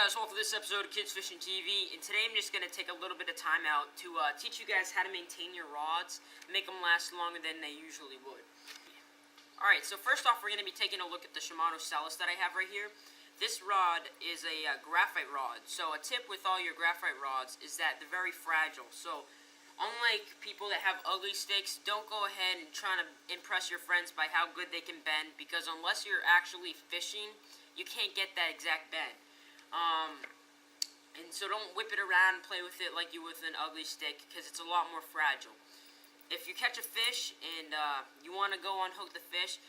guys, welcome to this episode of Kids Fishing TV, and today I'm just going to take a little bit of time out to teach you guys how to maintain your rods, make them last longer than they usually would. Alright, so first off we're going to be taking a look at the Shimano Salus that I have right here. This rod is a graphite rod, so a tip with all your graphite rods is that they're very fragile. So unlike people that have ugly sticks, don't go ahead and try to impress your friends by how good they can bend, because unless you're actually fishing, you can't get that exact bend. And so don't whip it around and play with it like you would with an ugly stick, because it's a lot more fragile. If you catch a fish and you want to go unhook the fish,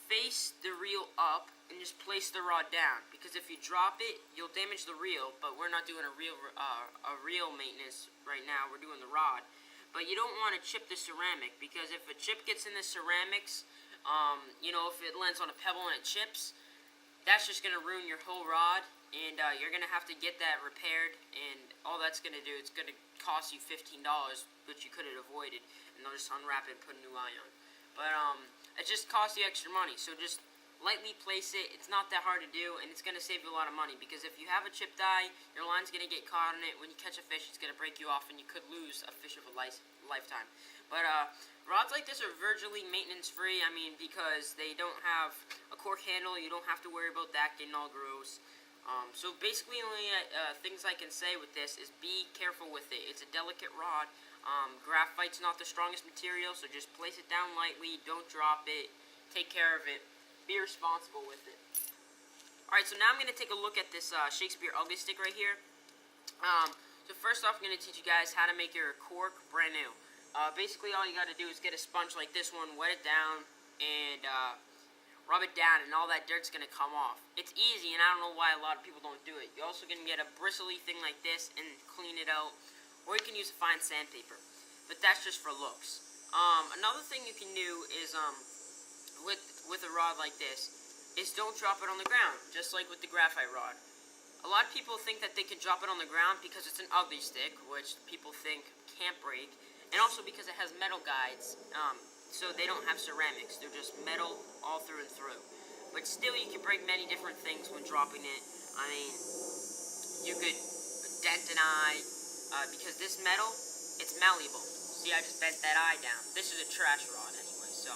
face the reel up and just place the rod down, because if you drop it, you'll damage the reel. But we're not doing a reel maintenance right now, we're doing the rod. But you don't want to chip the ceramic, because if a chip gets in the ceramics, you know, if it lands on a pebble and it chips, that's just going to ruin your whole rod, and you're going to have to get that repaired, and all that's going to do, it's going to cost you $15, which you could have avoided, and they'll just unwrap it and put a new eye on. But it just costs you extra money, so just lightly place it. It's not that hard to do, and it's going to save you a lot of money, because if you have a chipped eye, your line's going to get caught on it. When you catch a fish, it's going to break you off, and you could lose a fish of a lifetime. But rods like this are virtually maintenance free. I mean, because they don't have a cork handle, you don't have to worry about that getting all gross. So basically, only things I can say with this is be careful with it. It's a delicate rod. Graphite's not the strongest material, so just place it down lightly. Don't drop it. Take care of it. Be responsible with it. Alright, so now I'm going to take a look at this Shakespeare Ugly Stick right here. So first off, I'm going to teach you guys how to make your cork brand new. Basically, all you got to do is get a sponge like this one, wet it down, and rub it down, and all that dirt's going to come off. It's easy, and I don't know why a lot of people don't do it. You're also going to get a bristly thing like this and clean it out, or you can use a fine sandpaper. But that's just for looks. Another thing you can do is, with a rod like this, is don't drop it on the ground, just like with the graphite rod. A lot of people think that they can drop it on the ground because it's an ugly stick, which people think can't break, and also because it has metal guides, so they don't have ceramics. They're just metal all through and through. But still, you can break many different things when dropping it. I mean, you could dent an eye, because this metal, it's malleable. See, I just bent that eye down. This is a trash rod anyway, so.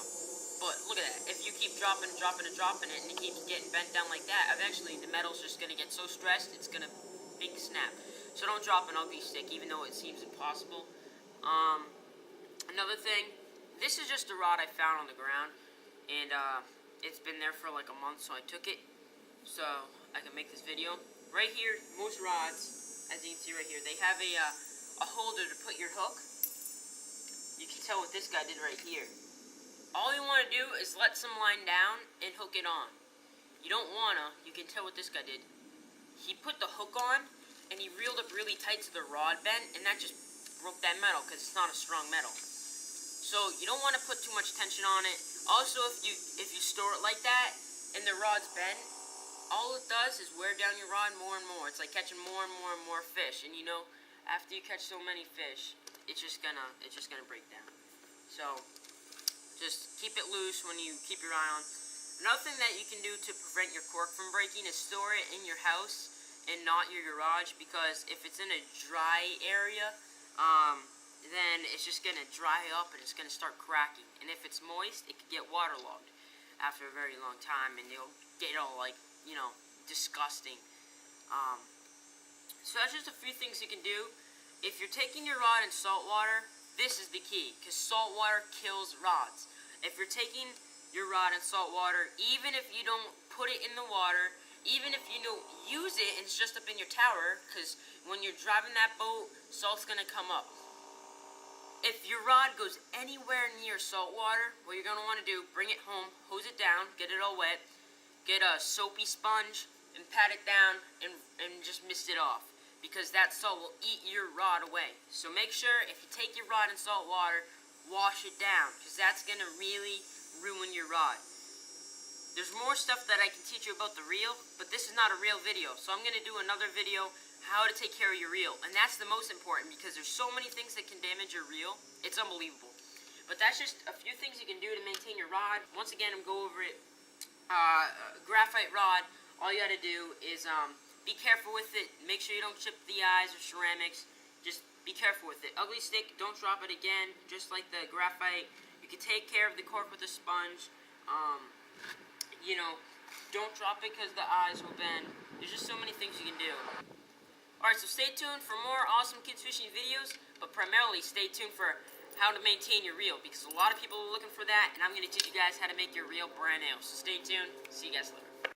But look at that. If you keep dropping it, and it keeps getting bent down like that, eventually the metal's just going to get so stressed, it's going to big snap. So don't drop an ugly stick, even though it seems impossible. Another thing, this is just a rod I found on the ground, and it's been there for like a month, so I took it so I can make this video. Right here, most rods, as you can see right here, they have a holder to put your hook. You can tell what this guy did right here. All you want to do is let some line down and hook it on. You don't wanna, you can tell what this guy did. He put the hook on, and he reeled up really tight to the rod bent, and that just broke that metal, because it's not a strong metal. So you don't want to put too much tension on it. Also, if you store it like that, and the rod's bent, all it does is wear down your rod more and more. It's like catching more and more and more fish, and you know, after you catch so many fish, it's just gonna break down. So just keep it loose when you keep your eye on. Another thing that you can do to prevent your cork from breaking is store it in your house and not your garage, because if it's in a dry area, then it's just going to dry up and it's going to start cracking. And if it's moist, it could get waterlogged after a very long time, and you'll get all, like, you know, disgusting. So that's just a few things you can do. If you're taking your rod in salt water, this is the key, because salt water kills rods. If you're taking your rod in salt water, even if you don't put it in the water, even if you don't use it and it's just up in your tower, because when you're driving that boat, salt's going to come up. If your rod goes anywhere near salt water, what you're going to want to do, bring it home, hose it down, get it all wet, get a soapy sponge, and pat it down, and just mist it off, because that salt will eat your rod away. So make sure, if you take your rod in salt water, wash it down, because that's going to really ruin your rod. There's more stuff that I can teach you about the reel, but this is not a reel video, so I'm going to do another video how to take care of your reel, and that's the most important, because there's so many things that can damage your reel. It's unbelievable. But that's just a few things you can do to maintain your rod. Once again, I'm going to go over it. Graphite rod, all you got to do is be careful with it. Make sure you don't chip the eyes or ceramics. Just be careful with it. Ugly stick, don't drop it again. Just like the graphite, you can take care of the cork with a sponge. You know, don't drop it because the eyes will bend. There's just so many things you can do. Alright, so stay tuned for more awesome kids fishing videos, but primarily stay tuned for how to maintain your reel, because a lot of people are looking for that, and I'm going to teach you guys how to make your reel brand new. So stay tuned. See you guys later.